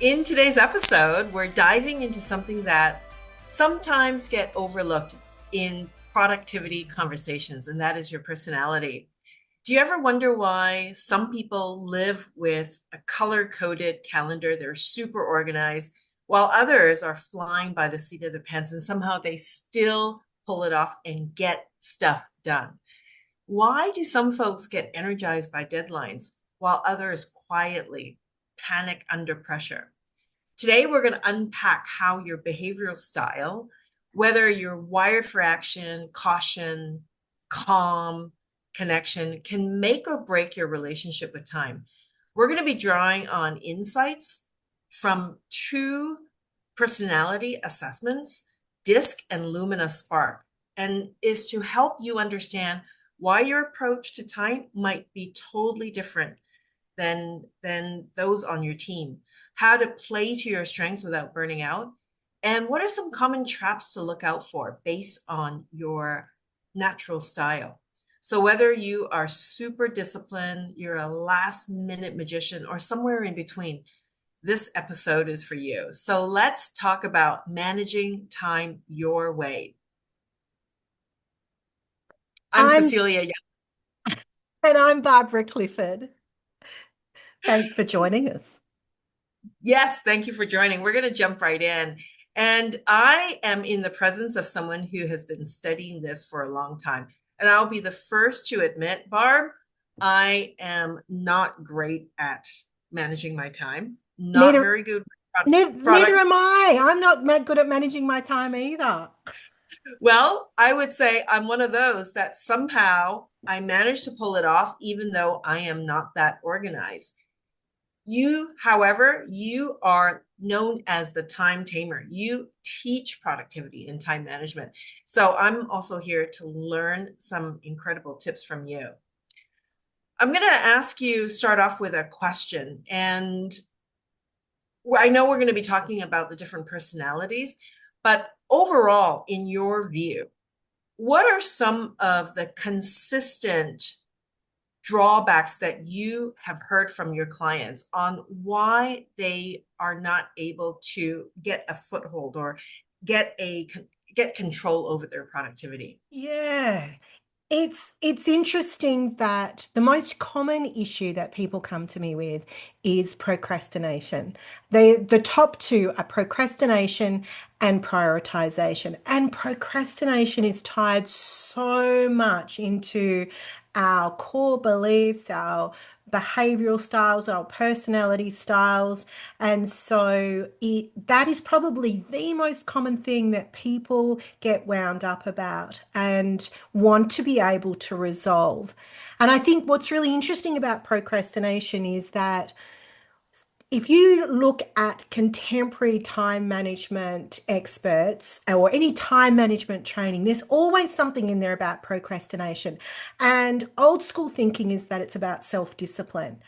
In today's episode, we're diving into something that sometimes get overlooked in productivity conversations, and that is your personality. Do you ever wonder why some people live with a color-coded calendar? They're super organized, while others are flying by the seat of their pants, and somehow they still pull it off and get stuff done. Why do some folks get energized by deadlines while others quietly panic under pressure? Today, we're going to unpack how your behavioral style, whether you're wired for action, caution, calm, connection, can make or break your relationship with time. We're going to be drawing on insights from two personality assessments, DISC and Lumina Spark, and is to help you understand why your approach to time might be totally different than those on your team, how to play to your strengths without burning out, and what are some common traps to look out for based on your natural style. So whether you are super disciplined, you're a last minute magician, or somewhere in between, this episode is for you. So let's talk about managing time your way. I'm I'm Cecilia. and I'm Barbara Clifford. Thanks for joining us. Yes, thank you for joining. We're going to jump right in. And I am in the presence of someone who has been studying this for a long time. And I'll be the first to admit, Barb, I am not great at managing my time, not Neither, very good neither product. am I. I'm not good at managing my time either. Well, I would say I'm one of those that somehow I manage to pull it off, even though I am not that organized. You, however, you are known as the time tamer. You teach productivity and time management. So I'm also here to learn some incredible tips from you. I'm going to ask you start off with a question. And I know we're going to be talking about the different personalities, but overall, in your view, what are some of the consistent drawbacks that you have heard from your clients on why they are not able to get a foothold or get a get control over their productivity? Yeah. It's interesting that the most common issue that people come to me with is procrastination. The top two are procrastination and prioritization. And procrastination is tied so much into our core beliefs, our behavioral styles, our personality styles. And so that is probably the most common thing that people get wound up about and want to be able to resolve. And I think what's really interesting about procrastination is that if you look at contemporary time management experts or any time management training, there's always something in there about procrastination. And old school thinking is that it's about self-discipline.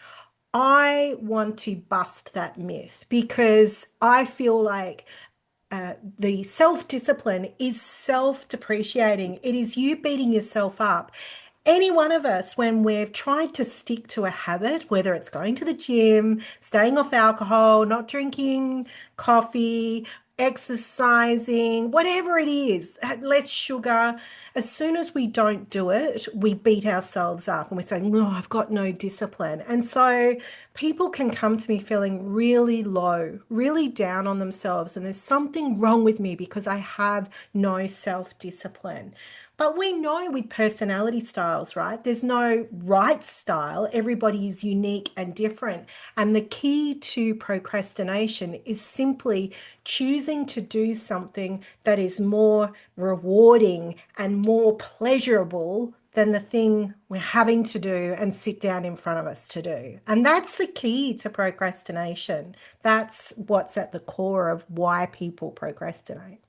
I want to bust that myth because I feel like the self discipline is self depreciating. It is you beating yourself up. Any one of us, when we've tried to stick to a habit, whether it's going to the gym, staying off alcohol, not drinking coffee, exercising, whatever it is, less sugar, as soon as we don't do it, we beat ourselves up and we're saying, no, I've got no discipline. And so people can come to me feeling really low, really down on themselves, and there's something wrong with me because I have no self-discipline. But we know with personality styles, right? There's no right style. Everybody is unique and different. And the key to procrastination is simply choosing to do something that is more rewarding and more pleasurable than the thing we're having to do and sit down in front of us to do. And that's the key to procrastination. That's what's at the core of why people procrastinate.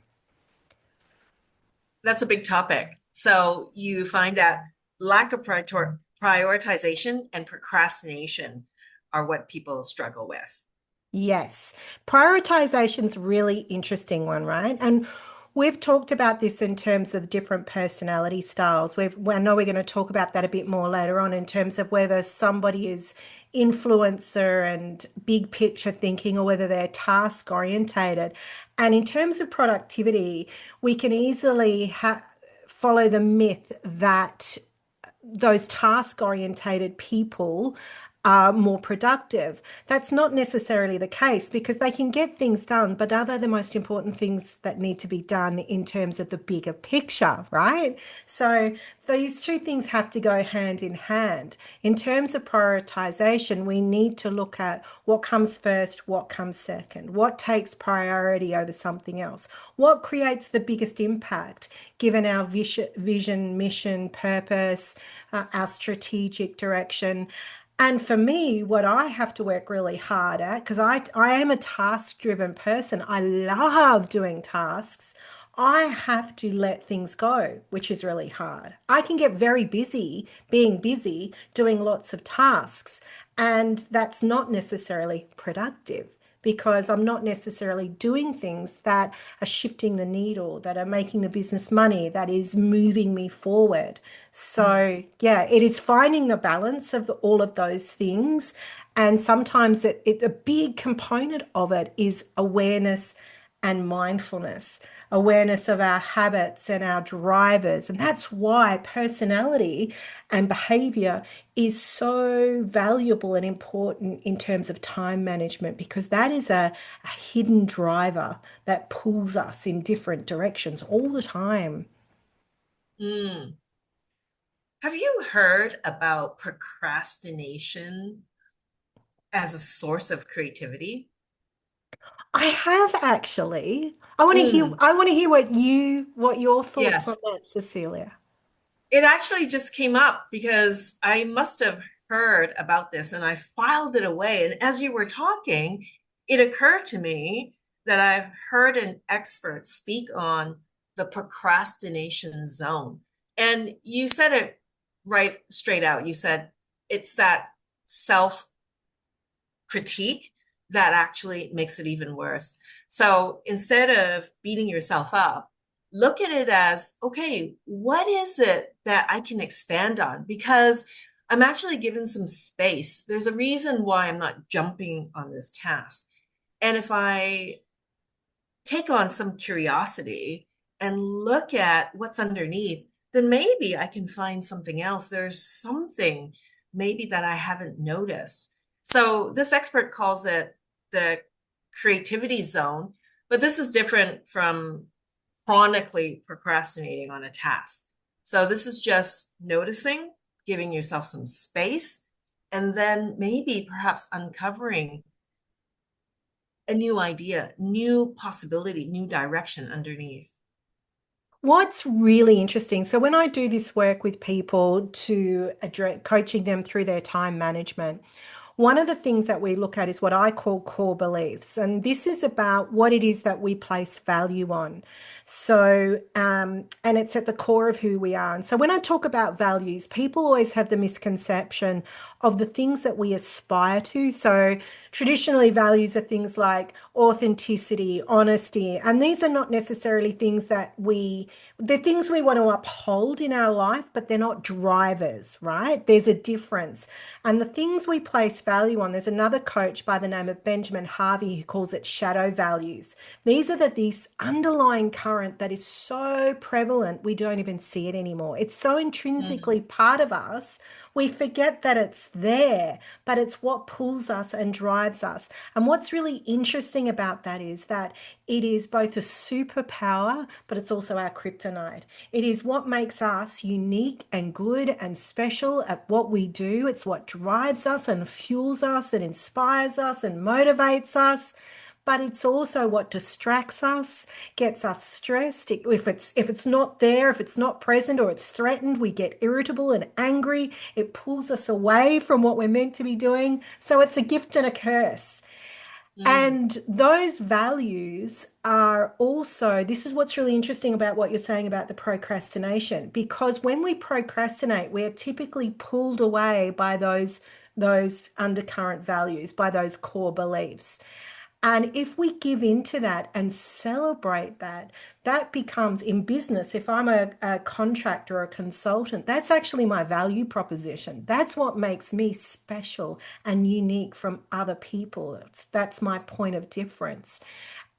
That's a big topic. So you find that lack of prioritization and procrastination are what people struggle with. Yes. Prioritization's a really interesting one, right? And We've talked about this in terms of different personality styles. I know we're going to talk about that a bit more later on in terms of whether somebody is influencer and big picture thinking or whether they're task orientated. And in terms of productivity, we can easily follow the myth that those task orientated people are more productive. That's not necessarily the case because they can get things done, but are they the most important things that need to be done in terms of the bigger picture, right? So these two things have to go hand in hand. In terms of prioritization, we need to look at what comes first, what comes second, what takes priority over something else, what creates the biggest impact given our vision, mission, purpose, our strategic direction. And for me, what I have to work really hard at, because I am a task-driven person, I love doing tasks. I have to let things go, which is really hard. I can get very busy being busy, doing lots of tasks, and that's not necessarily productive because I'm not necessarily doing things that are shifting the needle, that are making the business money, that is moving me forward. Mm. So, yeah, it is finding the balance of all of those things. And sometimes a big component of it is awareness and mindfulness, awareness of our habits and our drivers. And that's why personality and behavior is so valuable and important in terms of time management because that is a hidden driver that pulls us in different directions all the time. Mm. Have you heard about procrastination as a source of creativity? I have actually. I want to hear Mm. I want to hear what your thoughts on Yes. that, Cecilia. It actually just came up because I must have heard about this and I filed it away. And as you were talking, it occurred to me that I've heard an expert speak on the procrastination zone. And you said it right straight out. You said it's that self critique that actually makes it even worse. So instead of beating yourself up, look at it as okay, what is it that I can expand on? Because I'm actually given some space. There's a reason why I'm not jumping on this task. And if I take on some curiosity and look at what's underneath, then maybe I can find something else. There's something maybe that I haven't noticed. So this expert calls it the creativity zone, but this is different from chronically procrastinating on a task. So this is just noticing, giving yourself some space, and then maybe perhaps uncovering a new idea, new possibility, new direction underneath. What's really interesting, so when I do this work with people to address coaching them through their time management, one of the things that we look at is what I call core beliefs. And this is about what it is that we place value on. So, and it's at the core of who we are. And so when I talk about values, people always have the misconception of the things that we aspire to. So traditionally, values are things like authenticity, honesty, and these are not necessarily things that they're things we want to uphold in our life, but they're not drivers, right? There's a difference. And the things we place value on, there's another coach by the name of Benjamin Harvey who calls it shadow values. These are this underlying current that is so prevalent we don't even see it anymore. It's so Mm, intrinsically part of us, we forget that it's there, but it's what pulls us and drives us. And what's really interesting about that is that it is both a superpower, but it's also our kryptonite. It is what makes us unique and good and special at what we do. It's what drives us and fuels us and inspires us and motivates us. But it's also what distracts us, gets us stressed. If it's not there, if it's not present or it's threatened, we get irritable and angry. It pulls us away from what we're meant to be doing. So it's a gift and a curse. mm, And those values are also, this is what's really interesting about what you're saying about the procrastination, because when we procrastinate, we're typically pulled away by those undercurrent values, by those core beliefs. And if we give into that and celebrate that, that becomes in business. If I'm a contractor or a consultant, that's actually my value proposition. That's what makes me special and unique from other people. That's my point of difference.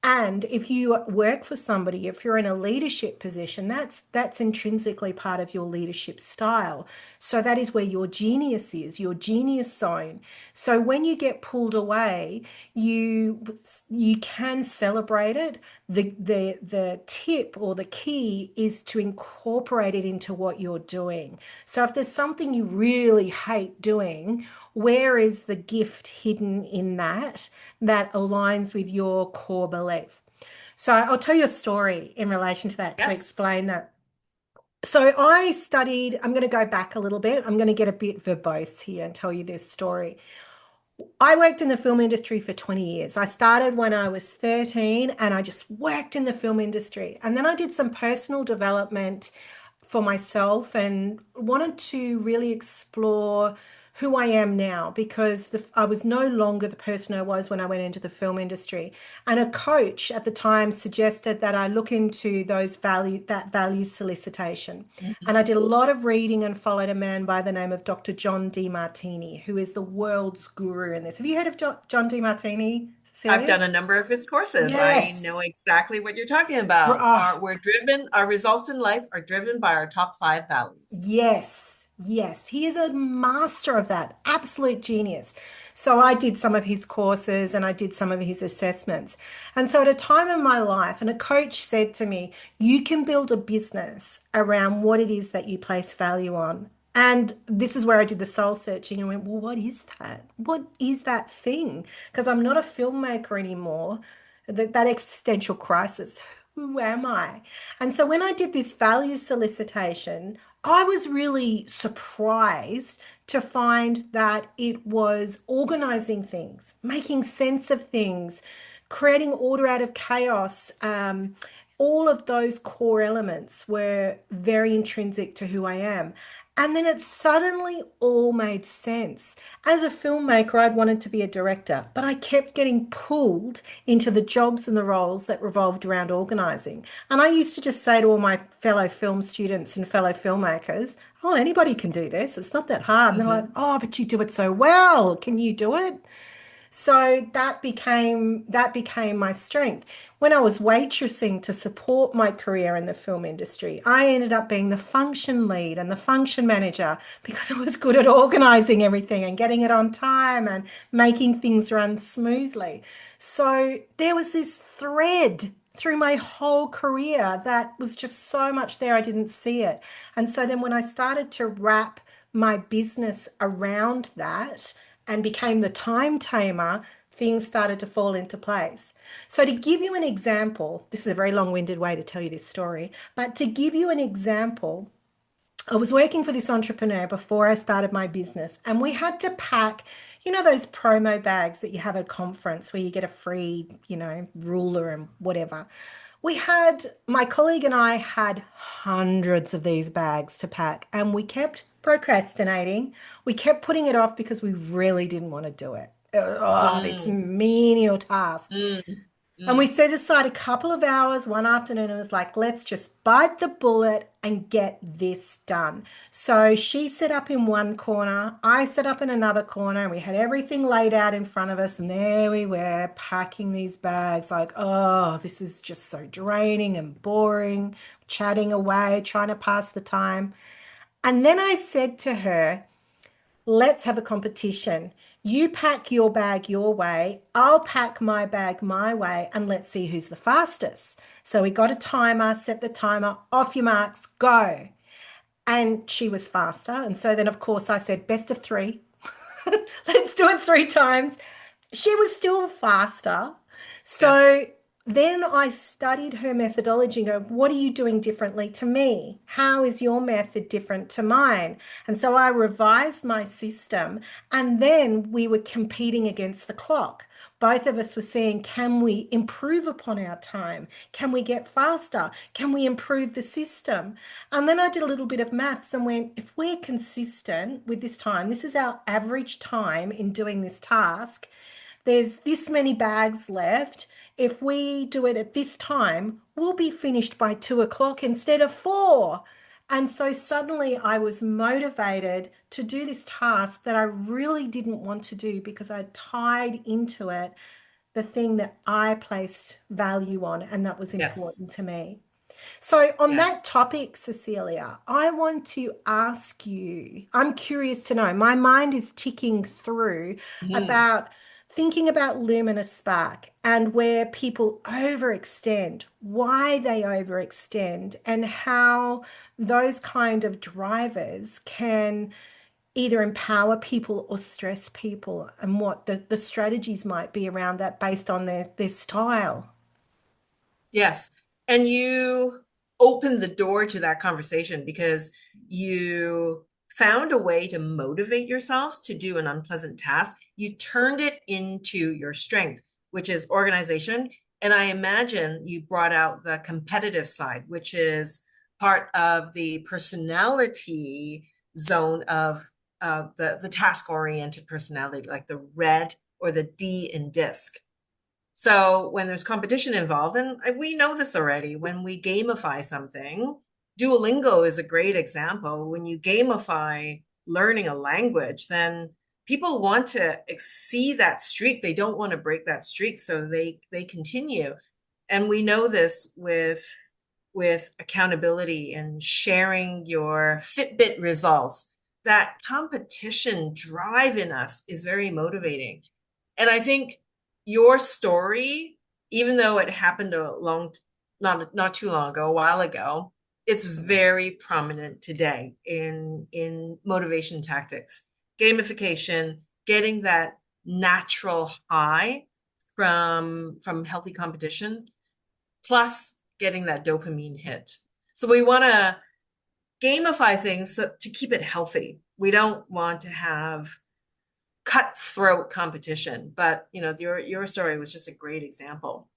And if you work for somebody, if you're in a leadership position, that's intrinsically part of your leadership style. So that is where your genius is, your genius zone. So when you get pulled away, you can celebrate it. The tip or the key is to incorporate it into what you're doing. So if there's something you really hate doing, where is the gift hidden in that that aligns with your core belief? So I'll tell you a story in relation to that to Yes. explain that. So I studied, I'm going to go back a little bit. I'm going to get a bit verbose here and tell you this story. I worked in the film industry for 20 years. I started when I was 13 and I just worked in the film industry. And then I did some personal development for myself and wanted to really explore who I am now because I was no longer the person I was when I went into the film industry. And a coach at the time suggested that I look into that value solicitation. And I Mhm. did a lot of reading and followed a man by the name of Dr. John DeMartini, who is the world's guru in this. Have you heard of John DeMartini, I've Cecilia? done a number of his courses. I know Yes. exactly what you're talking about. Oh, Our results in life are driven by our top five values. yes, yes, he is a master of that, absolute genius. So I did some of his courses and I did some of his assessments. And so at a time in my life, and a coach said to me, you can build a business around what it is that you place value on. And this is where I did the soul searching and went, well, what is that? What is that thing? Because I'm not a filmmaker anymore. That existential crisis. Who am I? And so when I did this value solicitation, I was really surprised to find that it was organizing things, making sense of things, creating order out of chaos. All of those core elements were very intrinsic to who I am. And then it suddenly all made sense. As a filmmaker, I'd wanted to be a director, but I kept getting pulled into the jobs and the roles that revolved around organizing. And I used to just say to all my fellow film students and fellow filmmakers, oh, anybody can do this. It's not that hard. And they're like, Mhm. oh, but you do it so well. Can you do it? So that became my strength. When I was waitressing to support my career in the film industry, I ended up being the function lead and the function manager because I was good at organizing everything and getting it on time and making things run smoothly. So there was this thread through my whole career that was just so much there I didn't see it. And so then when I started to wrap my business around that and became the time tamer, things started to fall into place. So, to give you an example, this is a very long winded way to tell you this story, but to give you an example, I was working for this entrepreneur before I started my business, and we had to pack, those promo bags that you have at a conference where you get a free, ruler and whatever. My colleague and I had hundreds of these bags to pack, and we kept procrastinating. We kept putting it off because we really didn't want to do it. Oh, this Mm, menial task. mm, And we mm. set aside a couple of hours one afternoon and was like, let's just bite the bullet and get this done. So she set up in one corner, I set up in another corner, and we had everything laid out in front of us. And there we were packing these bags, like, oh, this is just so draining and boring, chatting away, trying to pass the time. And then I said to her, let's have a competition. You pack your bag your way, I'll pack my bag my way, and let's see who's the fastest. So we got a timer, set the timer, off your marks, go. And she was faster. And so then, of course, I said, best of three. Let's do it three times. She was still faster. Yes. So then I studied her methodology and go, what are you doing differently to me? How is your method different to mine? And so I revised my system and then we were competing against the clock. Both of us were saying, can we improve upon our time? Can we get faster? Can we improve the system? And then I did a little bit of maths and went, if we're consistent with this time, this is our average time in doing this task, there's this many bags left. If we do it at this time, we'll be finished by 2 o'clock instead of 4. And so suddenly I was motivated to do this task that I really didn't want to do because I tied into it the thing that I placed value on and that was Yes. important to me. So, on that Yes. topic, Cecilia, I want to ask you, I'm curious to know, my mind is ticking through Mhm. about thinking about Lumina Spark and where people overextend, why they overextend, and how those kind of drivers can either empower people or stress people, and what the strategies might be around that based on their style. Yes. And you opened the door to that conversation because you found a way to motivate yourselves to do an unpleasant task. You turned it into your strength, which is organization. And I imagine you brought out the competitive side, which is part of the personality zone of the task oriented personality, like the red or the D in disc. So when there's competition involved, and we know this already, when we gamify something, Duolingo is a great example. When you gamify learning a language, then people want to exceed that streak. They don't want to break that streak, so they continue. And we know this with accountability and sharing your Fitbit results. That competition drive in us is very motivating. And I think your story, even though it happened not too long ago, a while ago, it's very prominent today in motivation tactics, gamification, getting that natural high from healthy competition, plus getting that dopamine hit. So we want to gamify things to keep it healthy. We don't want to have cutthroat competition. But your story was just a great example.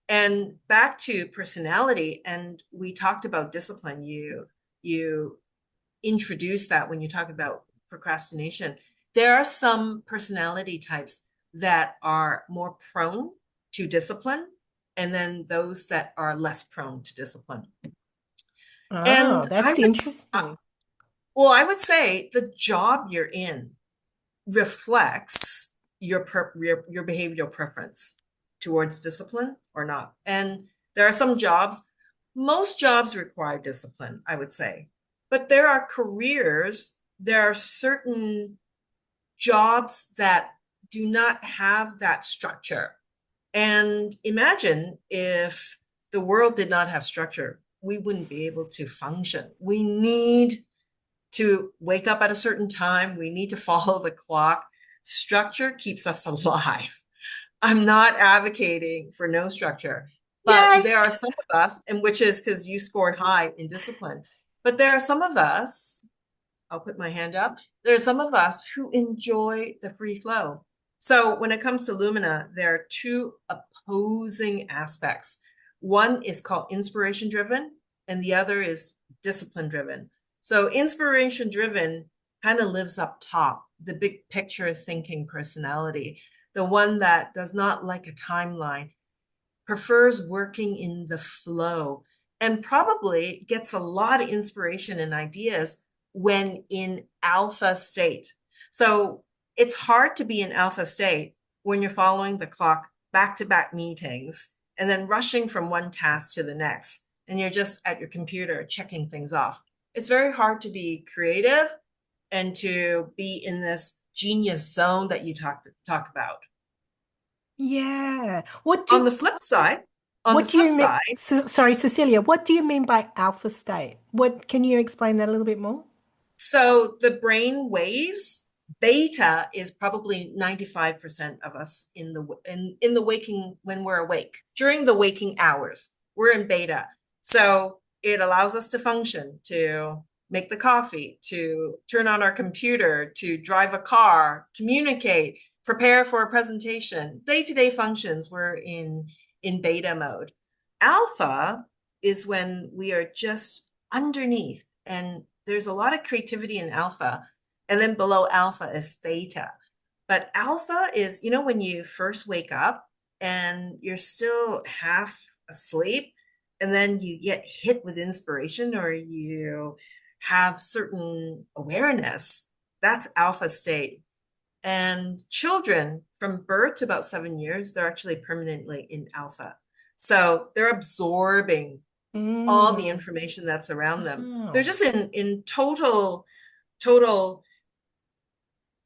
And back to personality, and we talked about discipline. You introduced that when you talk about procrastination. There are some personality types that are more prone to discipline, and then those that are less prone to discipline. Oh, And that's interesting. I would say the job you're in reflects your behavioral preference towards discipline or not. And there are some jobs, most jobs require discipline, I would say. But there are careers, there are certain jobs that do not have that structure. And imagine if the world did not have structure, we wouldn't be able to function. We need to wake up at a certain time. We need to follow the clock. Structure keeps us alive. I'm not advocating for no structure, but there are Yes. some of us, and which is because you scored high in discipline, but there are some of us, I'll put my hand up. There are some of us who enjoy the free flow. So when it comes to Lumina, there are two opposing aspects. One is called inspiration driven, and the other is discipline driven. So inspiration driven kind of lives up top, the big picture thinking personality, the one that does not like a timeline, prefers working in the flow, and probably gets a lot of inspiration and ideas when in alpha state. So it's hard to be in alpha state when you're following the clock, back to back meetings, and then rushing from one task to the next. And you're just at your computer checking things off. It's very hard to be creative and to be in this genius zone that you talk about. Yeah. On the flip side, on the What do flip you mean? side, Sorry, Cecilia, what do you mean by alpha state? What can you explain that a little bit more? so the brain waves, beta is probably 95% of us in the waking when we're awake. During the waking hours, we're in beta. So it allows us to function, to make the coffee, to turn on our computer, to drive a car, communicate, prepare for a presentation. Day-to-day functions, we're in beta mode. Alpha is when we are just underneath, and there's a lot of creativity in alpha, and then below alpha is theta. But alpha is, when you first wake up and you're still half asleep, and then you get hit with inspiration or you have certain awareness. That's alpha state. And children from birth to about 7 years, they're actually permanently in alpha. So they're absorbing all the Mm. information that's around them. They're Wow. just in total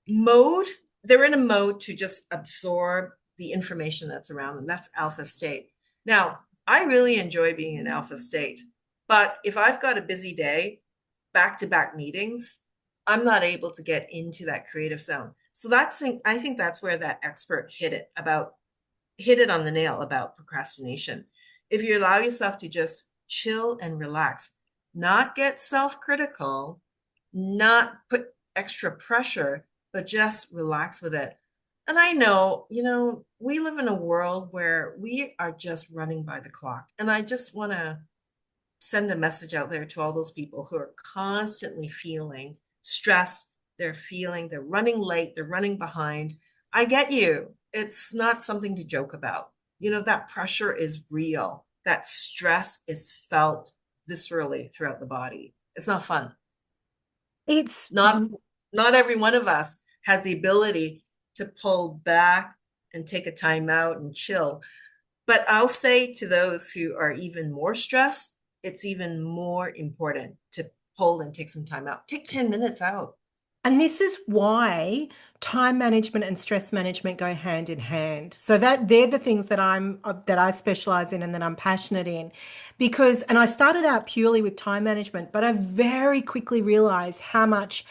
mode. They're in a mode to just absorb the information that's around them. That's alpha state. Now, I really enjoy being in alpha state, but if I've got a busy day, back to back meetings, I'm not able to get into that creative zone. So I think that's where that expert hit it on the nail about procrastination. If you allow yourself to just chill and relax, not get self critical, not put extra pressure, but just relax with it. And I know, we live in a world where we are just running by the clock. And I just want to send a message out there to all those people who are constantly feeling stressed. They're running late, they're running behind. I get you. It's not something to joke about. That pressure is real. That stress is felt viscerally throughout the body. It's not fun. It's Not every one of us has the ability to pull back and take a time out and chill. But I'll say to those who are even more stressed, it's even more important to pull and take some time out. Take 10 minutes out. And this is why time management and stress management go hand in hand. So that they're the things that I specialize in and that I'm passionate in. Because and I started out purely with time management, but I very quickly realized how much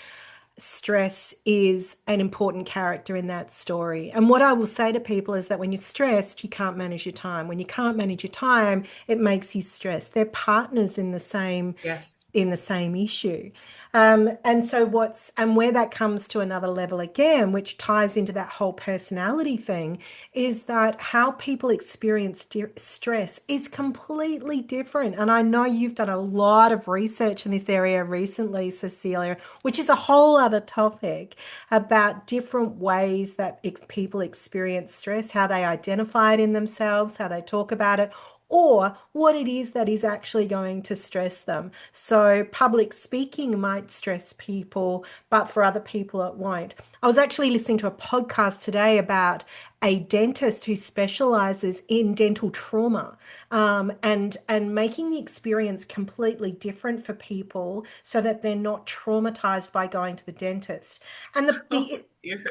stress is an important character in that story. And what I will say to people is that when you're stressed, you can't manage your time. When you can't manage your time, it makes you stressed. They're partners Yes. in the same issue. And so and where that comes to another level again, which ties into that whole personality thing, is that how people experience stress is completely different. And I know you've done a lot of research in this area recently, Cecilia, which is a whole other topic about different ways that people experience stress, how they identify it in themselves, how they talk about it, or what it is that is actually going to stress them. So, public speaking might stress people, but for other people, it won't. I was actually listening to a podcast today about a dentist who specializes in dental trauma, and making the experience completely different for people so that they're not traumatized by going to the dentist. And Oh, dear.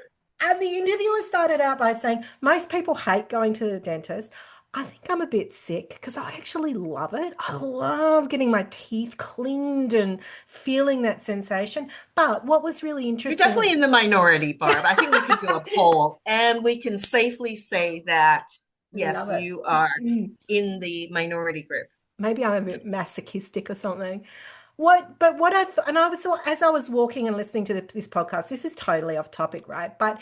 the interviewer started out by saying, most people hate going to the dentist. I think I'm a bit sick because I actually love it. I love getting my teeth cleaned and feeling that sensation. But what was really You're interesting, definitely in the minority, Barb. I think we could do a poll and we can safely say that, yes, love it. you are Mm. in the minority group. Maybe I'm a bit masochistic or something. What and I was, as I was walking and listening to this podcast, this is totally off topic, right? But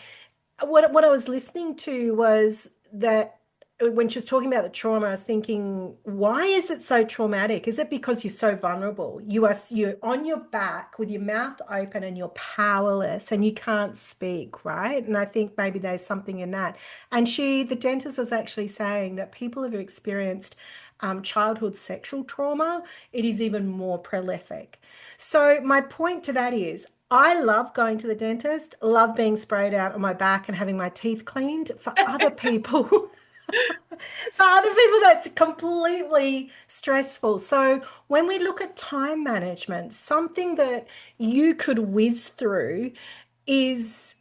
what I was listening to was that when she was talking about the trauma, I was thinking, why is it so traumatic? Is it because you're so vulnerable? You're on your back with your mouth open and you're powerless and you can't speak, right? And I think maybe there's something in that. And the dentist was actually saying that people who've experienced childhood sexual trauma, it is even more prolific. So my point to that is, I love going to the dentist, love being sprayed out on my back and having my teeth cleaned. For other people, for other people, that's completely stressful. So when we look at time management, something that you could whiz through is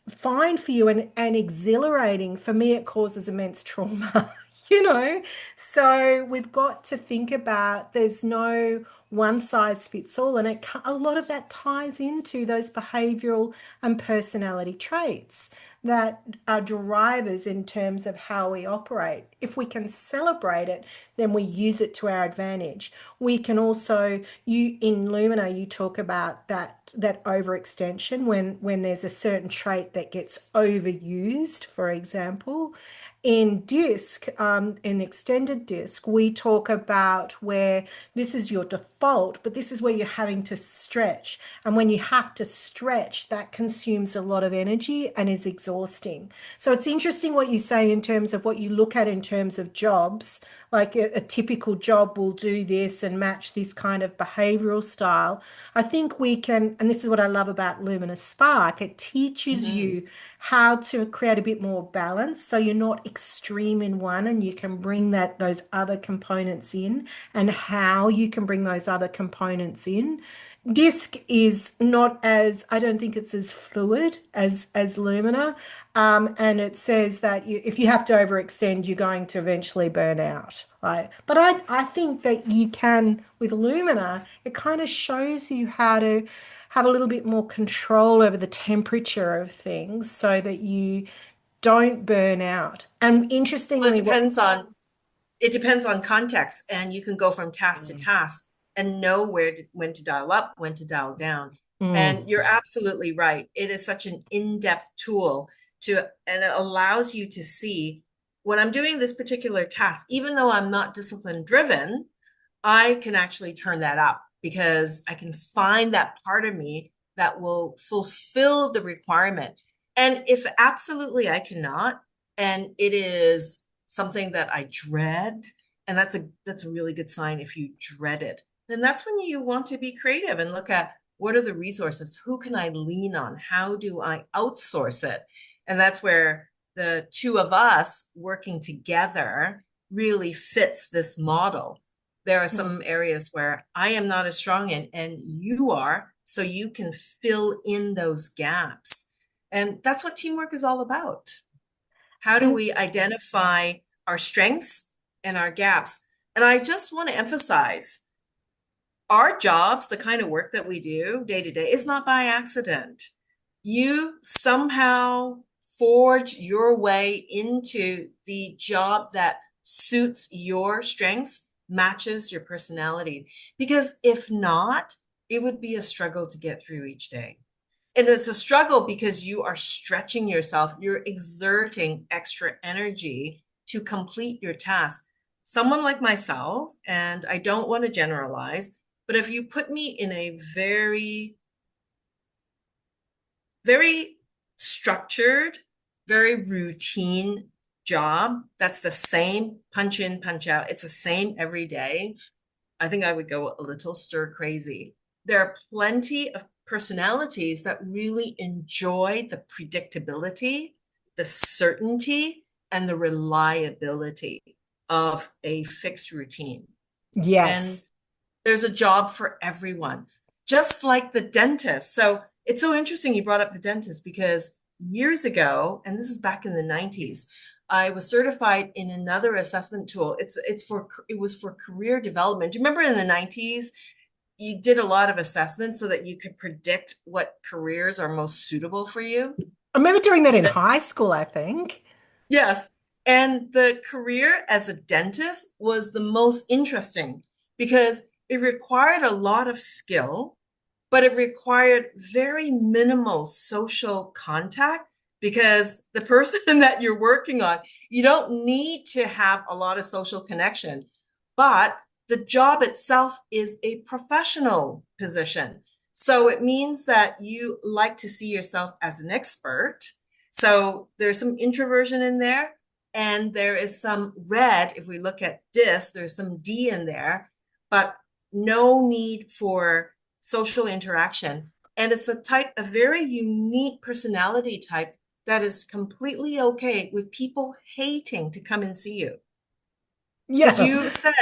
fine for you and exhilarating. For me, it causes immense trauma, you know. So we've got to think about there's no one size fits all, and a lot of that ties into those behavioral and personality traits that are drivers in terms of how we operate. If we can celebrate it, then we use it to our advantage. We can also, you in Lumina, you talk about that overextension when there's a certain trait that gets overused, for example. In DISC, in extended DISC, we talk about where this is your default fault, but this is where you're having to stretch. And when you have to stretch, that consumes a lot of energy and is exhausting. So it's interesting what you say in terms of what you look at in terms of jobs. Like a typical job will do this and match this kind of behavioral style. I think we can, and this is what I love about Lumina Spark, it teaches Mhm. you how to create a bit more balance so you're not extreme in one and you can bring those other components in and how you can bring those other components in. Disc is not as, I don't think it's as fluid as Lumina. And it says that if you have to overextend, you're going to eventually burn out. Right? But I think that you can, with Lumina, it kind of shows you how to have a little bit more control over the temperature of things so that you don't burn out. And Well, interestingly, what it depends on context, and you can go from task to task and know when to dial up, when to dial down. And Mm, you're absolutely right. It is such an in-depth tool and it allows you to see when I'm doing this particular task, even though I'm not discipline driven, I can actually turn that up because I can find that part of me that will fulfill the requirement. And if absolutely I cannot, and it is something that I dread, and that's a really good sign if you dread it, then that's when you want to be creative and look at what are the resources? Who can I lean on? How do I outsource it? And that's where the two of us working together really fits this model. There are mm. some areas where I am not as strong in, and you are, so you can fill in those gaps. And that's what teamwork is all about. How do And we identify our strengths and our gaps? And I just want to emphasize our jobs, the kind of work that we do day to day, is not by accident. You somehow forge your way into the job that suits your strengths, matches your personality. Because if not, it would be a struggle to get through each day. And it's a struggle because you are stretching yourself, you're exerting extra energy to complete your task. Someone like myself, and I don't want to generalize, but if you put me in a very structured, very routine job that's the same punch in, punch out, it's the same every day, I think I would go a little stir crazy. There are plenty of personalities that really enjoy the predictability, the certainty, and the reliability of a fixed routine. And yes, there's a job for everyone, just like the dentist. So it's so interesting you brought up the dentist because years ago, and this is back in the 90s, I was certified in another assessment tool. It was for career development. Do you remember in the 90s you did a lot of assessments so that you could predict what careers are most suitable for you? I remember doing that in high school, I think. Yes. And the career as a dentist was the most interesting because it required a lot of skill, but it required very minimal social contact because the person that you're working on, you don't need to have a lot of social connection, but the job itself is a professional position. So it means that you like to see yourself as an expert. So there's some introversion in there, and there is some red. If we look at this, there's some D in there, but no need for social interaction. And it's a very unique personality type that is completely okay with people hating to come and see you. Because Yeah. you said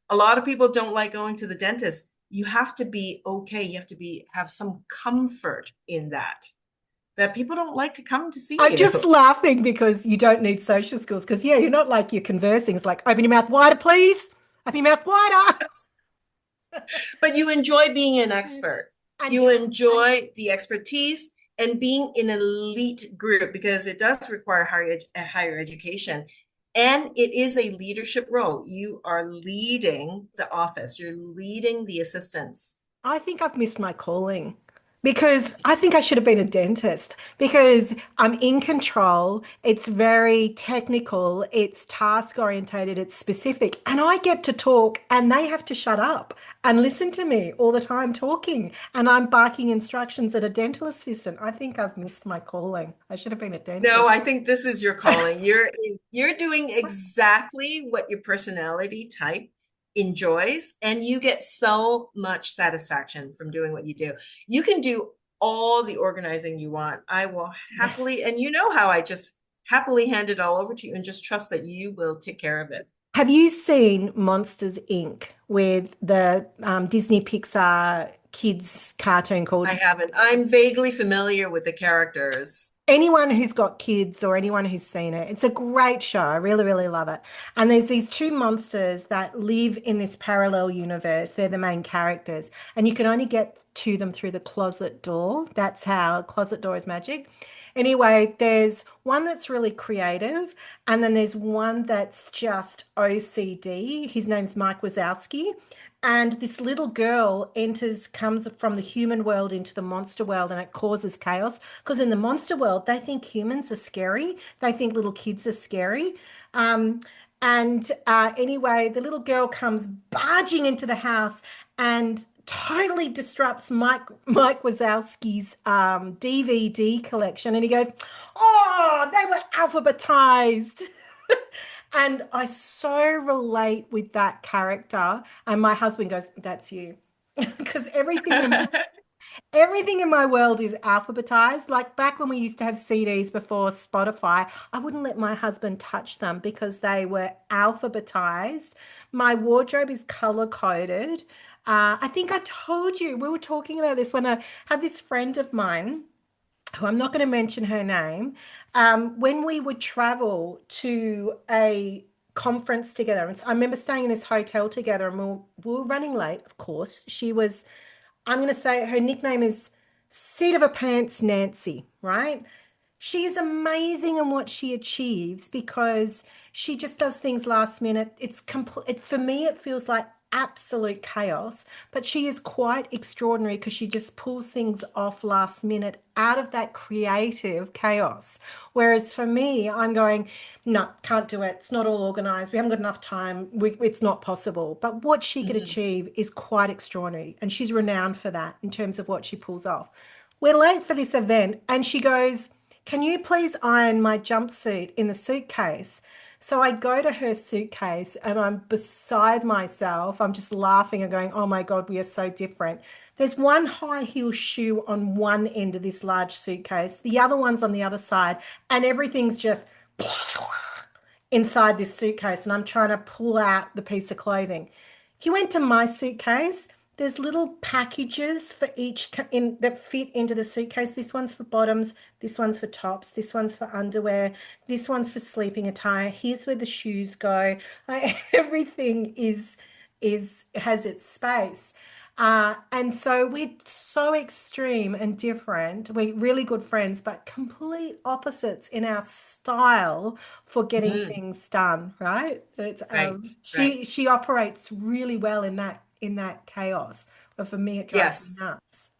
a lot of people don't like going to the dentist. You have to be okay. You have to have some comfort in that people don't like to come to see I'm just you. laughing because you don't need social skills. Because, yeah, you're not like you're conversing. It's like, open your mouth wider, please. Open your mouth wider. But you enjoy being an expert. And You enjoy the expertise and being in an elite group because it does require higher education. And it is a leadership role. You are leading the office, you're leading the assistants. I think I've missed my calling. Because I think I should have been a dentist because I'm in control. It's very technical, it's task orientated, it's specific, and I get to talk and they have to shut up and listen to me all the time talking. And I'm barking instructions at a dental assistant. I think I've missed my calling. I should have been a No, dentist. I think this is your calling. You're doing exactly what your personality type enjoys, and you get so much satisfaction from doing what you do. You can do all the organizing you want. I will happily, Yes. and you know how I just happily hand it all over to you and just trust that you will take care of it. Have you seen Monsters Inc. with the Disney Pixar kids cartoon I called haven't. I'm vaguely familiar with the characters. anyone who's got kids or anyone who's seen it, it's a great show. I really, really love it. And there's these two monsters that live in this parallel universe. They're the main characters, and you can only get to them through the closet door. That's how closet door is magic. Anyway, there's one that's really creative, and then there's one that's just OCD. His name's Mike Wazowski. And this little girl comes from the human world into the monster world, and it causes chaos. Because in the monster world, they think humans are scary. They think little kids are scary. Um, and anyway, the little girl comes barging into the house and totally disrupts Mike Wazowski's DVD collection. And he goes, "Oh, they were alphabetized." And I so relate with that character. And my husband goes, "That's you." Because everything in my world is alphabetized. Like back when we used to have CDs before Spotify, I wouldn't let my husband touch them because they were alphabetized. My wardrobe is color coded. I think I told you we were talking about this when I had this friend of mine who I'm not going to mention her name, when we would travel to a conference together. And I remember staying in this hotel together and we were running late, of course. I'm going to say her nickname is Seat of her Pants Nancy, right? She is amazing in what she achieves because she just does things last minute. It's complete for me, it feels like absolute chaos, but she is quite extraordinary because she just pulls things off last minute out of that creative chaos. Whereas for me, I'm going, no, can't do it. It's not all organized. We haven't got enough time. It's not possible. But what she could Mhm. achieve is quite extraordinary. And she's renowned for that in terms of what she pulls off. We're late for this event, and she goes, "Can you please iron my jumpsuit in the suitcase?" So I go to her suitcase and I'm beside myself. I'm just laughing and going, "Oh my God, we are so different." There's one high heel shoe on one end of this large suitcase, the other one's on the other side, and everything's just inside this suitcase. And I'm trying to pull out the piece of clothing. If you went to my suitcase, there's little packages for each in that fit into the suitcase. This one's for bottoms, this one's for tops, this one's for underwear, this one's for sleeping attire. Here's where the shoes go. Everything is has its space. And so we're so extreme and different. We're really good friends, but complete opposites in our style for getting Mhm. things done, right? Right, She right. she operates really well in that chaos, but for me it drives me Yes. nuts.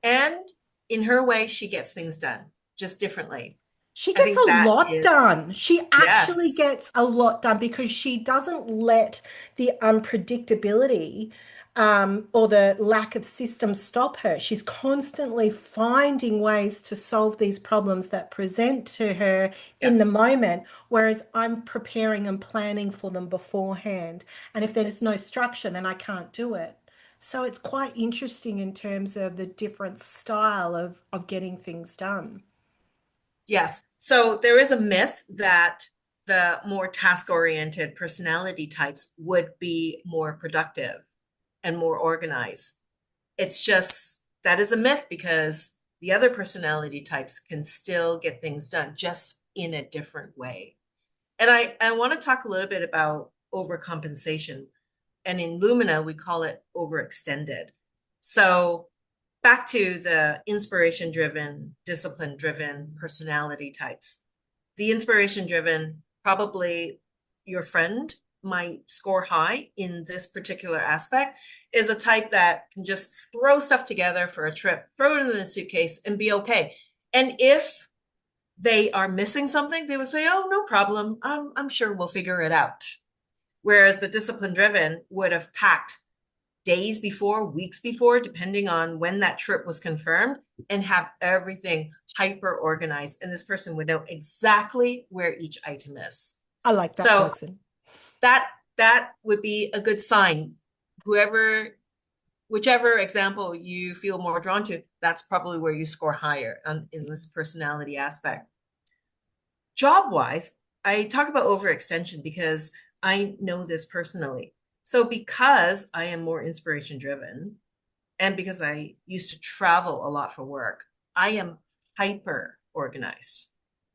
And in her way, she gets things done just differently. She I gets think a that lot is, done. She actually yes. gets a lot done because she doesn't let the unpredictability or the lack of system stop her. She's constantly finding ways to solve these problems that present to her in the Yes. moment, whereas I'm preparing and planning for them beforehand. And if there's no structure, then I can't do it. So it's quite interesting in terms of the different style of getting things done. Yes. So there is a myth that the more task-oriented personality types would be more productive and more organized. It's just that is a myth because the other personality types can still get things done just in a different way. And I want to talk a little bit about overcompensation. And in Lumina, we call it overextended. So back to the inspiration driven, discipline driven personality types. The inspiration driven, probably your friend might score high in this particular aspect is a type that can just throw stuff together for a trip, throw it in a suitcase, and be okay. And if they are missing something, they would say, "Oh, no problem. I'm sure we'll figure it out." Whereas the discipline driven would have packed days before, weeks before, depending on when that trip was confirmed, and have everything hyper organized. And this person would know exactly where each item is. I like that So person. that that would be a good sign. Whoever, whichever example you feel more drawn to, that's probably where you score higher in this personality aspect. Job wise, I talk about overextension because I know this personally. So because I am more inspiration driven, and because I used to travel a lot for work, I am hyper organized.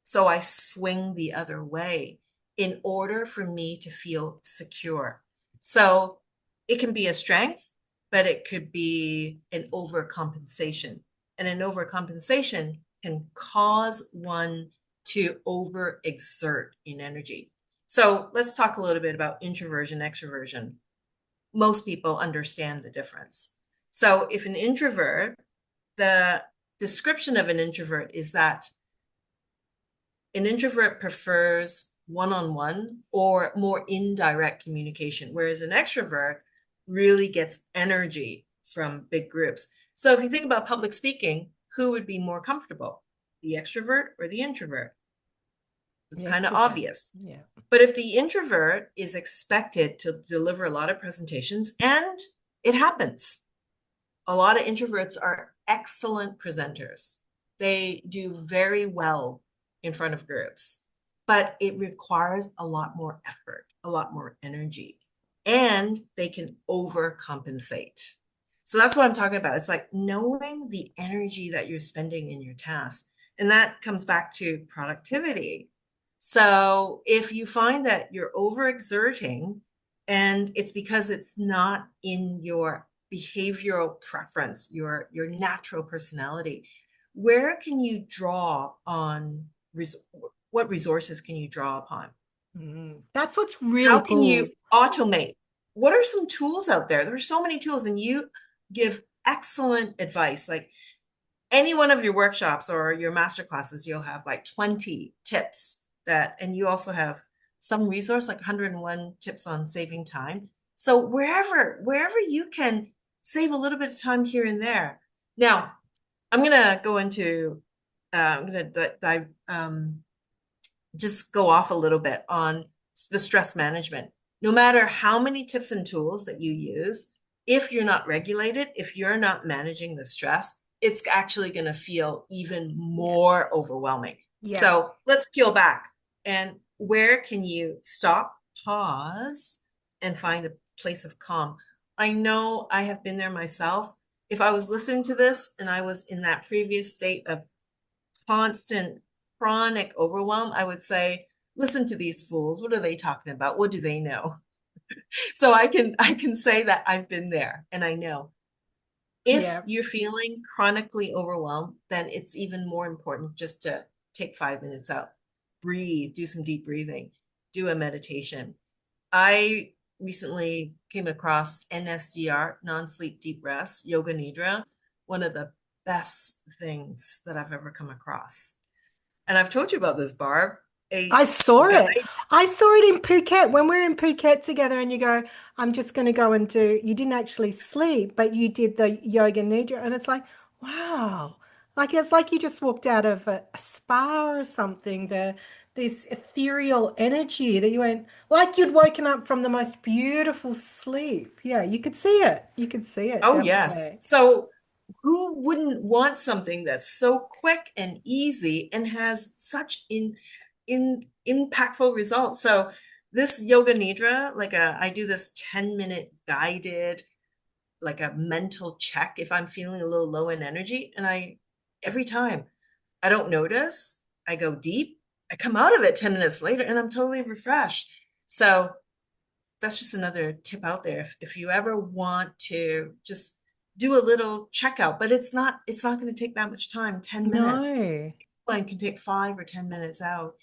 So I swing the other way in order for me to feel secure. So it can be a strength, but it could be an overcompensation. And an overcompensation can cause one to overexert in energy. So let's talk a little bit about introversion, extroversion. Most people understand the difference. So if an introvert, the description of an introvert is that an introvert prefers one-on-one or more indirect communication, whereas an extrovert really gets energy from big groups. So if you think about public speaking, who would be more comfortable, the extrovert or the introvert? It's The kind of extrovert. obvious. Yeah. But if the introvert is expected to deliver a lot of presentations, and it happens, a lot of introverts are excellent presenters. They do very well in front of groups, but it requires a lot more effort, a lot more energy, and they can overcompensate. So that's what I'm talking about. It's like knowing the energy that you're spending in your task. And that comes back to productivity. So if you find that you're overexerting and it's because it's not in your behavioral preference, your natural personality, where can you draw on what resources can you draw upon? That's what's How really can you cool. automate? What are some tools out there? There's so many tools, and you give excellent advice. Like any one of your workshops or your master classes, you'll have like 20 tips that, and you also have some resource like 101 tips on saving time. So wherever you can save a little bit of time here and there. Now, I'm gonna go into I'm gonna dive just go off a little bit on the stress management. No matter how many tips and tools that you use, if you're not regulated, if you're not managing the stress, it's actually going to feel even Yeah. more overwhelming. Yeah. So let's peel back. And where can you stop, pause, and find a place of calm? I know I have been there myself. If I was listening to this and I was in that previous state of constant chronic overwhelm, I would say, listen to these fools. What are they talking about? What do they know? So I can say that I've been there and I know. If Yeah. you're feeling chronically overwhelmed, then it's even more important just to take 5 minutes out, breathe, do some deep breathing, do a meditation. I recently came across NSDR, non-sleep deep rest, yoga nidra, one of the best things that I've ever come across. And I've told you about this, Barb. A I saw guy. it. I saw it in Phuket when we were in Phuket together, and you go, I'm just going to go and do, you didn't actually sleep, but you did the yoga nidra. And it's like, wow. Like it's like you just walked out of a spa or something. This ethereal energy that you went, like you'd woken up from the most beautiful sleep. Yeah, you could see it. You could see it, Oh, yes. definitely. So who wouldn't want something that's so quick and easy and has such in impactful results? So this yoga nidra, I do this 10-minute guided, like a mental check if I'm feeling a little low in energy. And every time I don't notice, I go deep, I come out of it 10 minutes later and I'm totally refreshed. So that's just another tip out there. If you ever want to just do a little checkout, but it's not going to take that much time, 10 minutes. No. and can take 5 or 10 minutes out.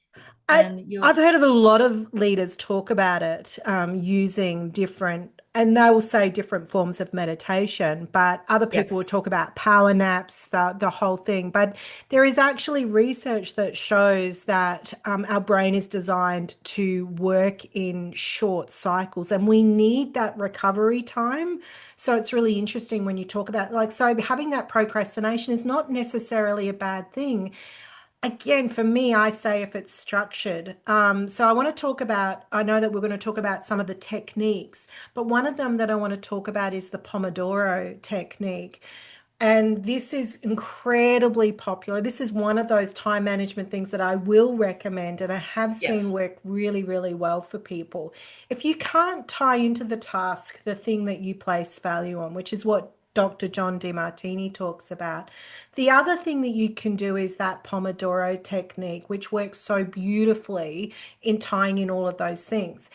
I, And you'll, I've heard of a lot of leaders talk about it using different, and they will say different forms of meditation, but other people will yes. talk about power naps, the whole thing. But there is actually research that shows that our brain is designed to work in short cycles, and we need that recovery time. So it's really interesting when you talk about, like, so having that procrastination is not necessarily a bad thing. Again, for me, I say if it's structured. So I want to talk about, I know that we're going to talk about some of the techniques, but one of them that I want to talk about is the Pomodoro technique. And this is incredibly popular. This is one of those time management things that I will recommend, and I have seen Yes. work really, really well for people. If you can't tie into the task the thing that you place value on, which is what Dr. John Demartini talks about. The other thing that you can do is that Pomodoro technique, which works so beautifully in tying in all of those things.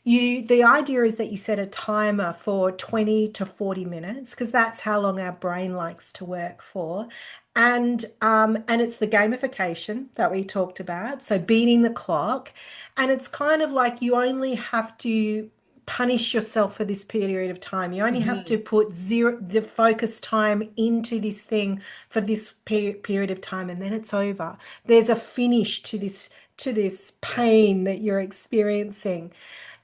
The idea is that you set a timer for 20 to 40 minutes because that's how long our brain likes to work for. And it's the gamification that we talked about. So beating the clock. And it's kind of like you only have to punish yourself for this period of time. You only have to Hmm. put zero the focus time into this thing for this period of time, and then it's over. There's a finish to this Yes. pain that you're experiencing.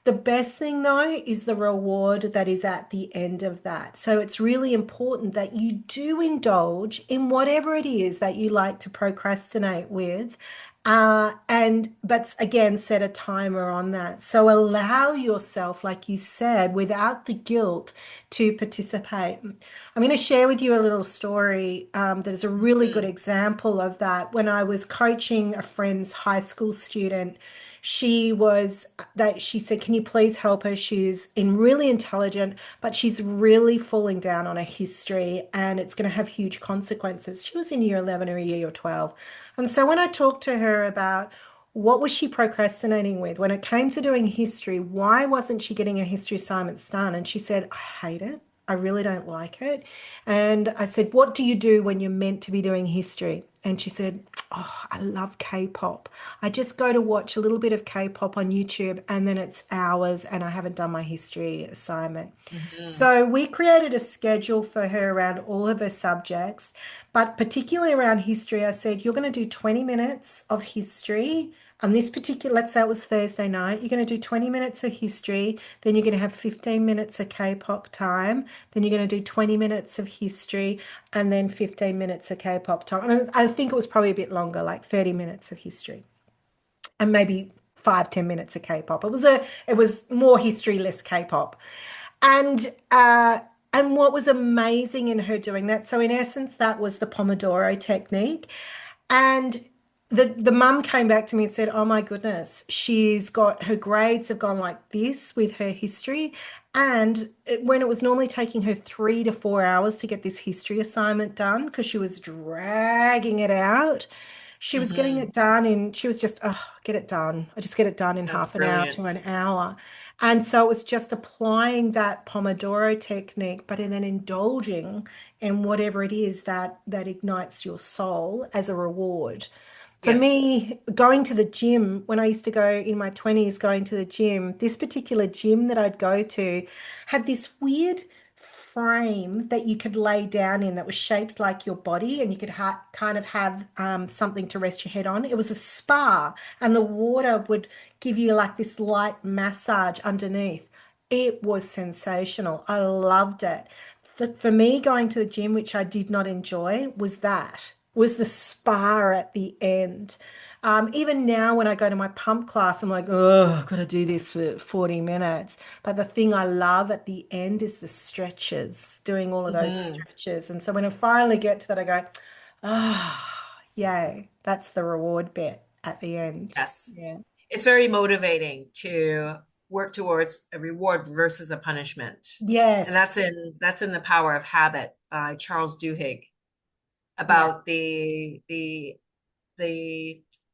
The best thing though is the reward that is at the end of that. So it's really important that you do indulge in whatever it is that you like to procrastinate with. And but again, set a timer on that. So allow yourself, like you said, without the guilt to participate. I'm going to share with you a little story that is a really good Hmm. example of that. When I was coaching a friend's high school student, she was that she said, "Can you please help her? She's in really intelligent, but she's really falling down on her history and it's going to have huge consequences." She was in year 11 or year 12. And so when I talked to her about what was she procrastinating with when it came to doing history, why wasn't she getting her history assignments done? And she said, "I hate it. I really don't like it." And I said, "What do you do when you're meant to be doing history?" And she said, "Oh, I love K-pop. I just go to watch a little bit of K-pop on YouTube and then it's hours and I haven't done my history assignment." Hmm. So we created a schedule for her around all of her subjects, but particularly around history, I said, "You're going to do 20 minutes of history. On this particular, let's say it was Thursday night, you're going to do 20 minutes of history, then you're going to have 15 minutes of K-pop time, then you're going to do 20 minutes of history, and then 15 minutes of K-pop time." And I think it was probably a bit longer, like 30 minutes of history and maybe 5, 10 minutes of K-pop. It was more history, less K-pop. And uh and what was amazing in her doing that, so in essence, that was the Pomodoro technique. And the mum came back to me and said, "Oh my goodness, she's got her grades have gone like this with her history. And when it was normally taking her 3 to 4 hours to get this history assignment done, because she was dragging it out, she was getting Hmm. it done she was just, oh, get it done. I just get it done in That's half an hour to brilliant. an hour." And so it was just applying that Pomodoro technique, but then indulging in whatever it is that ignites your soul as a reward. For Yes. me, going to the gym, when I used to go in my 20s, going to the gym, this particular gym that I'd go to had this weird frame that you could lay down in that was shaped like your body, and you could kind of have something to rest your head on. It was a spa, and the water would give you like this light massage underneath. It was sensational. I loved it. For me, going to the gym, which I did not enjoy, was the spa at the end. Even now, when I go to my pump class, I'm like, "Oh, I've got to do this for 40 minutes." But the thing I love at the end is the stretches, doing all of those Hmm. stretches. And so when I finally get to that, I go, "Ah, yay." That's the reward bit at the end. Yes. Yeah. It's very motivating to work towards a reward versus a punishment. And Yes. that's in The Power of Habit by Charles Duhigg, Yeah. about the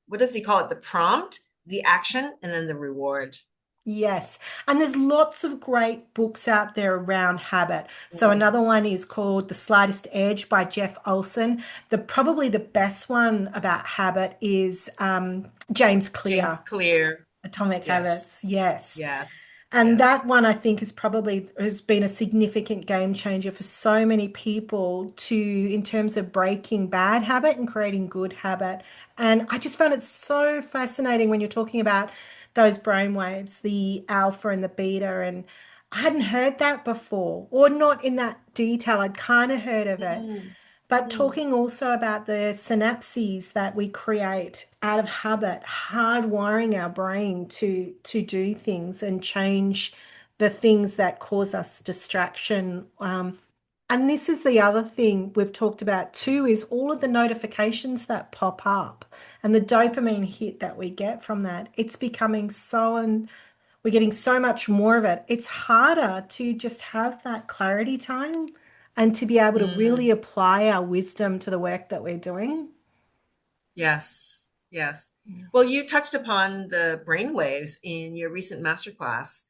what does he call it? The prompt, the action, and then the reward. Yes. And there's lots of great books out there around habit. So Mm. another one is called The Slightest Edge by Jeff Olson. The probably the best one about habit is James James Clear, Clear. Atomic Yes. Habits. Yes. Yes. And Yes. that one I think is probably has been a significant game changer for so many people to in terms of breaking bad habit and creating good habit. And I just found it so fascinating when you're talking about those brain waves, the alpha and the beta, and I hadn't heard that before, or not in that detail. I'd kind of heard of it. Mm. But Mm. talking also about the synapses that we create out of habit, hardwiring our brain to do things and change the things that cause us distraction. And this is the other thing we've talked about too, is all of the notifications that pop up and the dopamine hit that we get from that. It's becoming so, and we're getting so much more of it. It's harder to just have that clarity time and to be able to really Mm. apply our wisdom to the work that we're doing. Yes. Yes. Well, you touched upon the brain waves in your recent masterclass,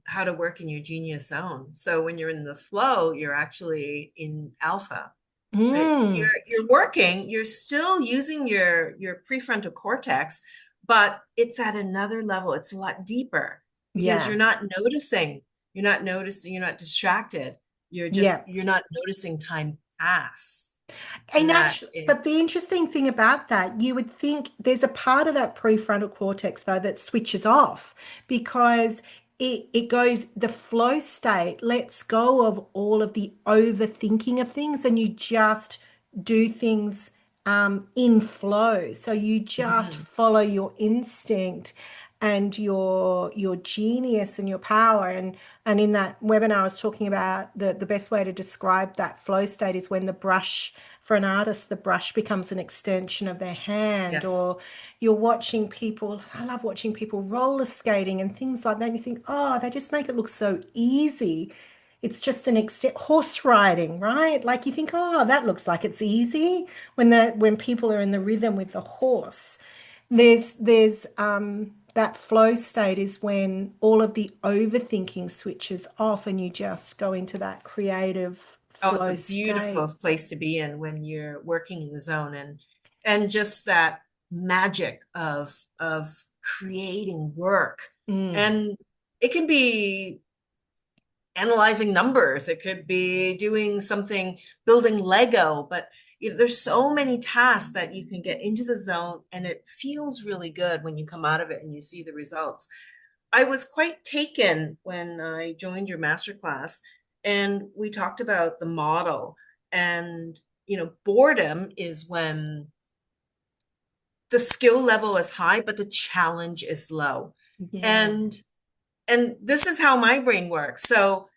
how to work in your genius zone. So when you're in the flow, you're actually in alpha. Right? Mm, You're working, you're still using your prefrontal cortex, but it's at another level. It's a lot deeper because yeah. you're not distracted. Yeah. You're not noticing time pass. And And that actually, is, but the interesting thing about that, you would think there's a part of that prefrontal cortex though that switches off because it goes the flow state lets go of all of the overthinking of things and you just do things in flow. So you just Mhm. follow your instinct and your genius and your power and in that webinar I was talking about the best way to describe that flow state is when the brush for an artist the brush becomes an extension of their hand Yes. or you're watching people. I love watching people roller skating and things like that and you think oh they just make it look so easy. It's just an extent horse riding, right? Like you think, oh, that looks like it's easy when people are in the rhythm with the horse. There's that flow state is when all of the overthinking switches off and you just go into that creative Oh, it's flow a beautiful state. place to be in when you're working in the zone and just that magic of creating work. Mm, And it can be analyzing numbers. It could be doing something, building Lego, but there's so many tasks that you can get into the zone and it feels really good when you come out of it and you see the results. I was quite taken when I joined your masterclass and we talked about the model and boredom is when the skill level is high but the challenge is low. yeah. And this is how my brain works. So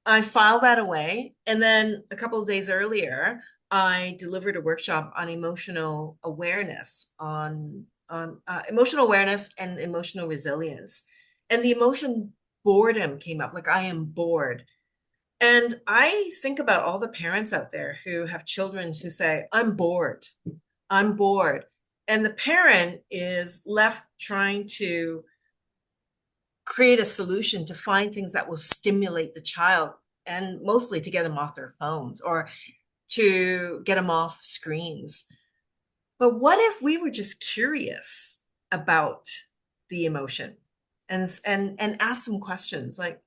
I file that away. And then a couple of days earlier, I delivered a workshop on emotional awareness and emotional resilience. And the emotion boredom came up, like I am bored. And I think about all the parents out there who have children who say, I'm bored. I'm bored. And the parent is left trying to create a solution to find things that will stimulate the child and mostly to get them off their phones or to get them off screens. But what if we were just curious about the emotion and ask some questions like,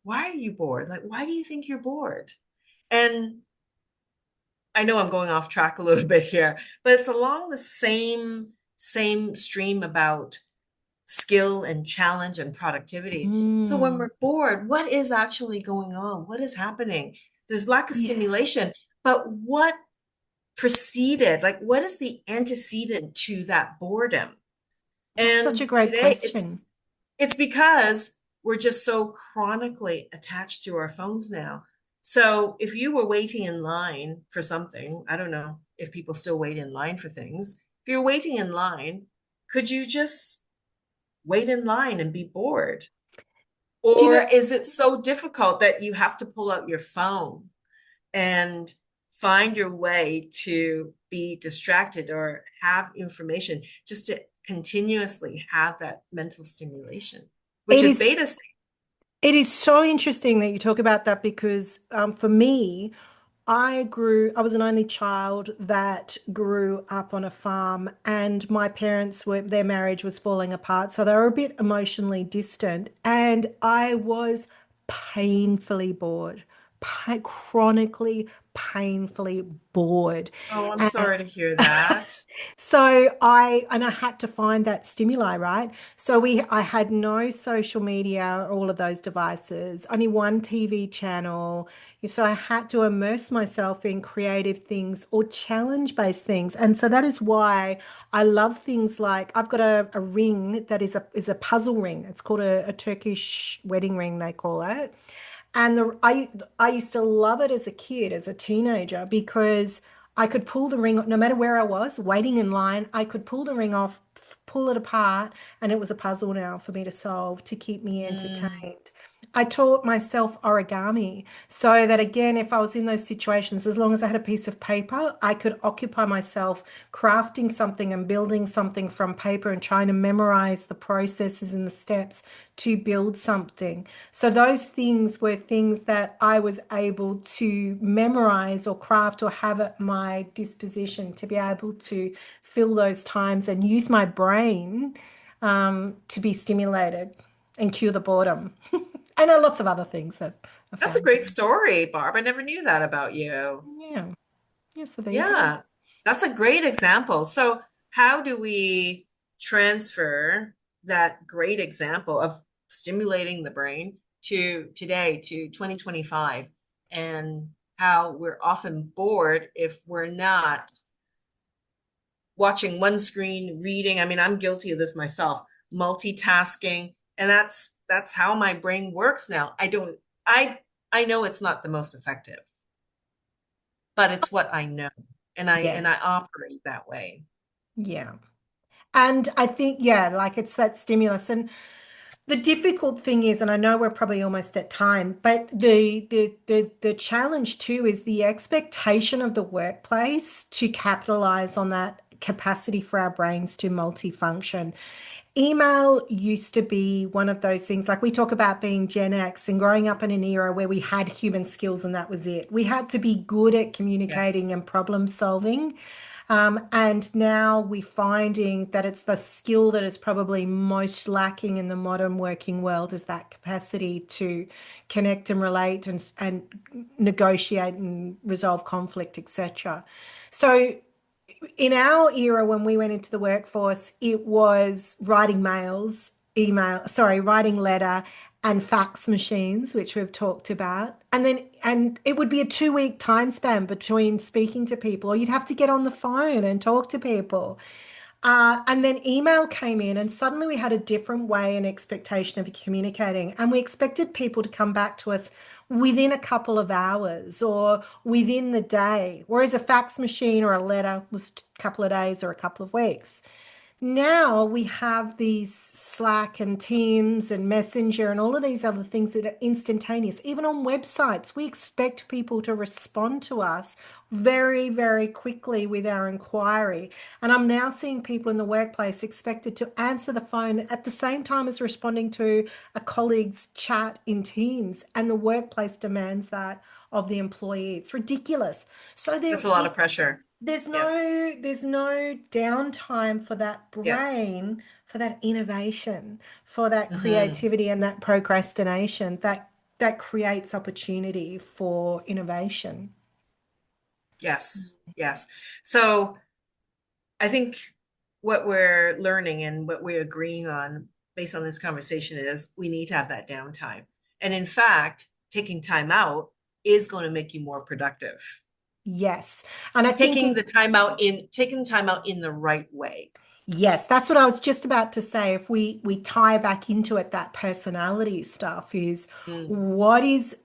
why are you bored? Like, why do you think you're bored? And I know I'm going off track a little bit here, but it's along the same stream about skill and challenge and productivity. So when Mm, we're bored, what is actually going on? What is happening? There's lack of yeah. stimulation, but what preceded, like what is the antecedent to that boredom? That's such a And great today question. it's because we're just so chronically attached to our phones now. So if you were waiting in line for something, I don't know if people still wait in line for things. If you're waiting in line, could you just wait in line and be bored? Do you Or know? is it so difficult that you have to pull out your phone and find your way to be distracted or have information just to continuously have that mental stimulation? which It is is beta state. it is so interesting that you talk about that because for me, I was an only child that grew up on a farm, and my parents were, their marriage was falling apart. So they were a bit emotionally distant, and I was painfully bored, chronically, painfully bored. Oh, I'm sorry to hear that. So I had to find that stimuli, right? So I had no social media, all of those devices, only one TV channel. So I had to immerse myself in creative things or challenge-based things. And so that is why I love things like I've got a ring that is a puzzle ring. It's called a Turkish wedding ring, they call it. And I used to love it as a kid, as a teenager, because I could pull the ring, no matter where I was, waiting in line, I could pull the ring off, pull it apart, and it was a puzzle now for me to solve to keep me Mm. entertained. I taught myself origami so that again, if I was in those situations, as long as I had a piece of paper, I could occupy myself crafting something and building something from paper and trying to memorize the processes and the steps to build something. So those things were things that I was able to memorize or craft or have at my disposition to be able to fill those times and use my brain to be stimulated and cure the boredom. I know lots of other things that I That's a found. great story, Barb. I never knew that about you. Yeah. Yeah, so there you go. Yeah, that's a great example. So, how do we transfer that great example of stimulating the brain to today, to 2025, and how we're often bored if we're not watching one screen, reading? I mean, I'm guilty of this myself, multitasking, and that's how my brain works now. I I know it's not the most effective, but it's what I know, and Yeah. I operate that way. Yeah. And I think, yeah, like it's that stimulus. And the difficult thing is, and I know we're probably almost at time, but the challenge too is the expectation of the workplace to capitalize on that capacity for our brains to multifunction. Email used to be one of those things, like we talk about being Gen X and growing up in an era where we had human skills and that was it. We had to be good at communicating Yes. and problem solving. And now we're finding that it's the skill that is probably most lacking in the modern working world is that capacity to connect and relate and negotiate and resolve conflict, etc. So in our era when we went into the workforce, it was writing mails, writing letter and fax machines, which we've talked about. And it would be a 2 week time span between speaking to people, or you'd have to get on the phone and talk to people. And then email came in, and suddenly we had a different way and expectation of communicating. And we expected people to come back to us within a couple of hours or within the day, whereas a fax machine or a letter was a couple of days or a couple of weeks. Now we have these Slack and Teams and Messenger and all of these other things that are instantaneous. Even on websites, we expect people to respond to us very, very quickly with our inquiry. And I'm now seeing people in the workplace expected to answer the phone at the same time as responding to a colleague's chat in Teams. And the workplace demands that of the employee. It's ridiculous. So That's a lot of pressure. Yes. there's no downtime for that Yes. brain, for that innovation, for that Hmm. creativity and that procrastination that creates opportunity for innovation. Yes. Yes. So I think what we're learning and what we're agreeing on based on this conversation is we need to have that downtime. And in fact, taking time out is going to make you more productive. Yes. And I think it, Taking time out in the right way. Yes, that's what I was just about to say. If we tie back into it, that personality stuff is Mm.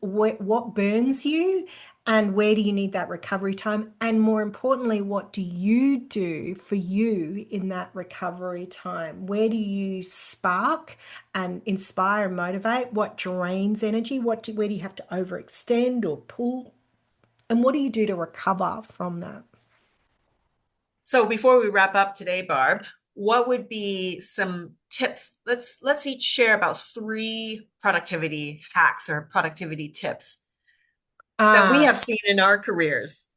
what burns you and where do you need that recovery time? And more importantly, what do you do for you in that recovery time? Where do you spark and inspire and motivate? What drains energy? Where do you have to overextend or pull? And what do you do to recover from that? So before we wrap up today, Barb, what would be some tips? Let's each share about three productivity hacks or productivity tips that we Ah, have seen in our careers.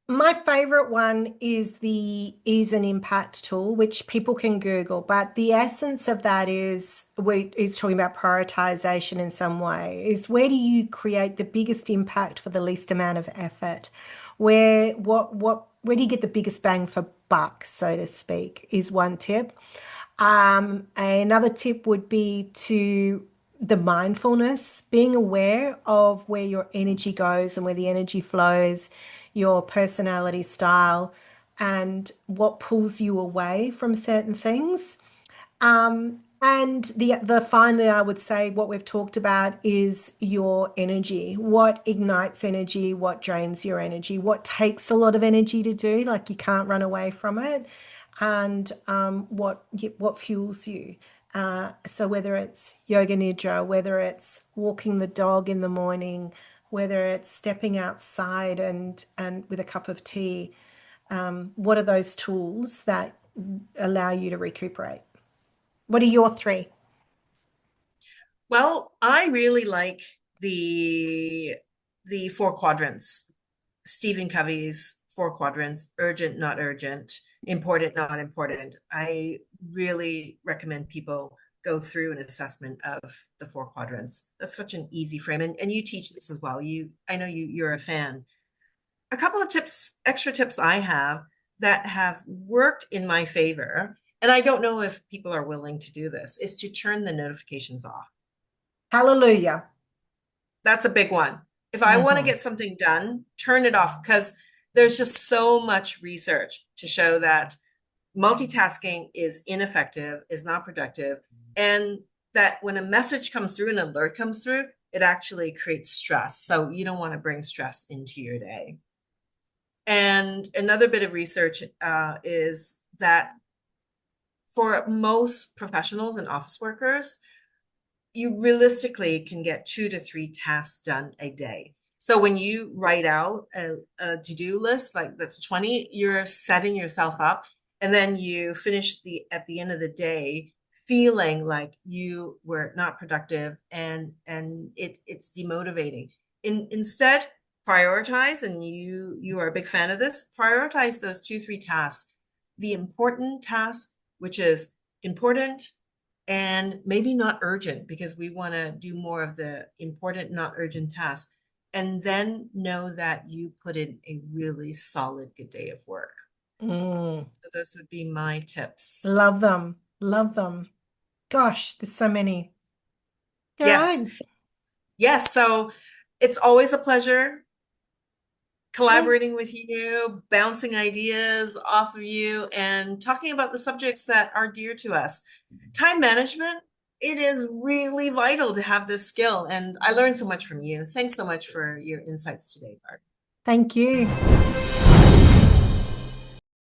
my favorite one is the ease and impact tool, which people can Google, but the essence of that is talking about prioritization in some way. Is where do you create the biggest impact for the least amount of effort? Where do you get the biggest bang for buck, so to speak, is one tip. Another tip would be to the mindfulness, being aware of where your energy goes and where the energy flows, your personality style, and what pulls you away from certain things. And the finally, I would say what we've talked about is your energy. What ignites energy? What drains your energy? What takes a lot of energy to do? Like you can't run away from it, and what fuels you. So whether it's yoga nidra, whether it's walking the dog in the morning, whether it's stepping outside and with a cup of tea, what are those tools that allow you to recuperate? What are your three? Well, I really like the four quadrants. Stephen Covey's four quadrants: urgent, not urgent, important, not important. I really recommend people go through an assessment of the four quadrants. That's such an easy frame. And you teach this as well. I know you're a fan. A couple of tips, extra tips I have that have worked in my favor, and I don't know if people are willing to do this, is to turn the notifications off. Hallelujah. That's a big one. If I want to Hmm. get something done, turn it off because there's just so much research to show that multitasking is ineffective, is not productive, and that when a message comes through, an alert comes through, it actually creates stress. So you don't want to bring stress into your day. And another bit of research is that for most professionals and office workers, you realistically can get 2 to 3 tasks done a day. So when you write out a to-do list, like that's 20, you're setting yourself up, and then you finish the at the end of the day feeling like you were not productive and it's demotivating. Instead, prioritize, and you are a big fan of this, prioritize those 2, 3 tasks. The important task, which is important and maybe not urgent because we want to do more of the important, not urgent tasks. And then know that you put in a really solid, good day of work. Mm. So those would be my tips. Love them. Love them. Gosh, there's so many. All Yes. right. Yes. So it's always a pleasure Hey, collaborating with you, bouncing ideas off of you, and talking about the subjects that are dear to us. Time management, it is really vital to have this skill. And I learned so much from you. Thanks so much for your insights today, Bart. thank you.